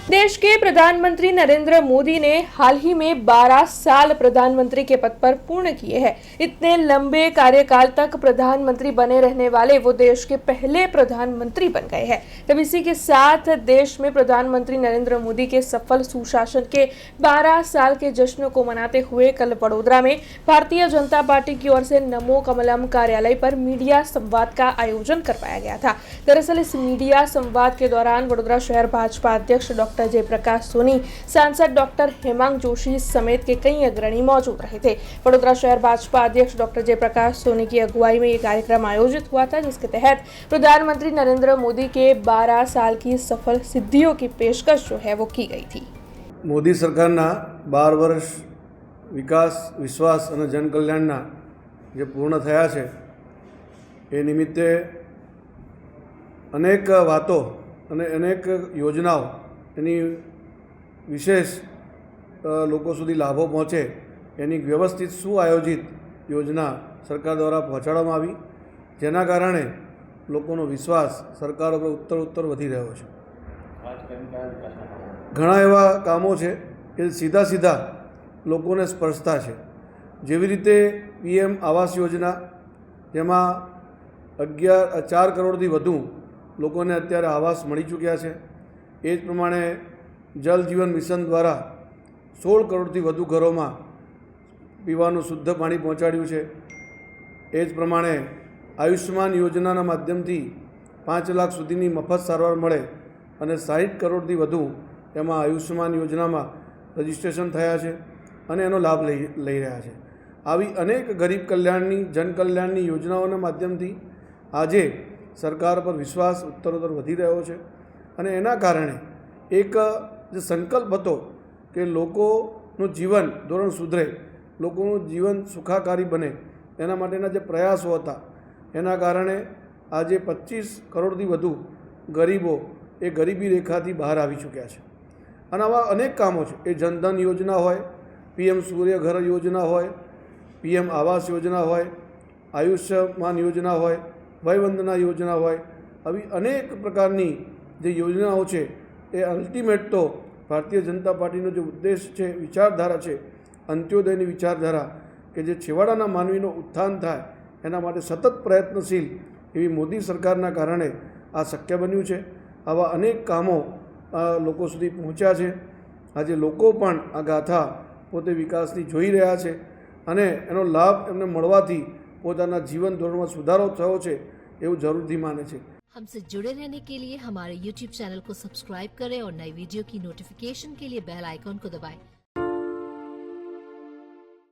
देश के प्रधानमंत्री नरेंद्र मोदी ने हाल ही में 12 साल प्रधानमंत्री के पद पर पूर्ण किए हैं। इतने लंबे कार्यकाल तक प्रधानमंत्री बने रहने वाले वो देश के पहले प्रधानमंत्री बन गए हैं। तब इसी के साथ देश में प्रधानमंत्री नरेंद्र मोदी के सफल सुशासन के 12 साल के जश्न को मनाते हुए कल वडोदरा में भारतीय जनता पार्टी की ओर से नमो कमलम कार्यालय पर मीडिया संवाद का आयोजन करवाया गया था। दरअसल इस मीडिया संवाद के दौरान वडोदरा शहर भाजपा अध्यक्ष डॉक्टर जयप्रकाश सोनी, सांसद डॉक्टर हेमांग जोशी समेत के कई अग्रणी मौजूद रहे थे। वडोदरा शहर भाजपा अध्यक्ष डॉक्टर जयप्रकाश सोनी की अगुवाई में ये कार्यक्रम आयोजित हुआ था, जिसके तहत प्रधानमंत्री नरेंद्र मोदी के 12 साल की सफल सिद्धियों की पेशकश जो है वो की गई थी। मोदी सरकारना 12 वर्ष विकास, विश्वास और जनकल्याणना जे पूर्ण थया छे ए निमित्ते अनेक वातो अने अनेक योजनाओं एनी विशेष लोको सुधी लाभो पहोंचे एनी व्यवस्थित सुआयोजित योजना सरकार द्वारा पहोंचाडवामां आवी, जेना कारणे लोकोनो विश्वास सरकार पर उत्तर वधी रह्यो छे। घणा एवा कामो छे के सीधा सीधा लोकोने स्पर्शता छे, जेवी रीते पीएम आवास योजना, जेमां 4 करोड़थी वधु लोकोने अत्यारे आवास मळी चूक्या छे। ए ज प्रमाणे जल जीवन मिशन द्वारा 16 करोड़थी वधु घरों पीवानुं शुद्ध पाणी पहोंचाड्युं छे। ए ज प्रमाणे आयुष्मान योजनाना माध्यमथी 5 लाख सुधीनी मफत सारवार मळे अने 60 करोड़थी वधु एमां आयुष्मान योजनामां रजिस्ट्रेशन थया छे अने एनो लाभ लई रह्या छे। आवी अनेक गरीब कल्याणनी, जनकल्याणनी योजनाओना माध्यमथी आजे सरकार पर विश्वास उत्तरोत्तर वधी रह्यो छे અને એના કારણે એક જે સંકલ્પ હતો કે લોકોનું જીવન ધોરણ સુધરે, લોકોનું જીવન સુખાકારી બને, એના માટેના જે પ્રયાસો હતા એના કારણે આજે 25 કરોડથી વધુ ગરીબો એ ગરીબી રેખાથી બહાર આવી ચૂક્યા છે। અને આવા અનેક કામો છે, એ જનધન યોજના હોય, પીએમ સૂર્ય ઘર યોજના હોય, પીએમ આવાસ યોજના હોય, આયુષ્યમાન યોજના હોય, વયવંદના યોજના હોય, આવી અનેક પ્રકારની જે યોજનાઓ છે એ અલ્ટિમેટ તો ભારતીય જનતા પાર્ટીનો જે ઉદ્દેશ છે, વિચારધારા છે, અંત્યોદયની વિચારધારા કે જે છેવાડાના માનવીનો ઉત્થાન થાય એના માટે સતત પ્રયત્નશીલ એવી મોદી સરકારના કારણે આ શક્ય બન્યું છે। આવા અનેક કામો લોકો સુધી પહોંચ્યા છે। આજે લોકો પણ આ ગાથા પોતે વિકાસની જોઈ રહ્યા છે અને એનો લાભ એમને મળવાથી પોતાના જીવન ધોરણમાં સુધારો થયો છે એવું જરૂરથી માને છે। हमसे जुड़े रहने के लिए हमारे YouTube चैनल को सब्सक्राइब करें और नई वीडियो की नोटिफिकेशन के लिए बेल आइकॉन को दबाएं।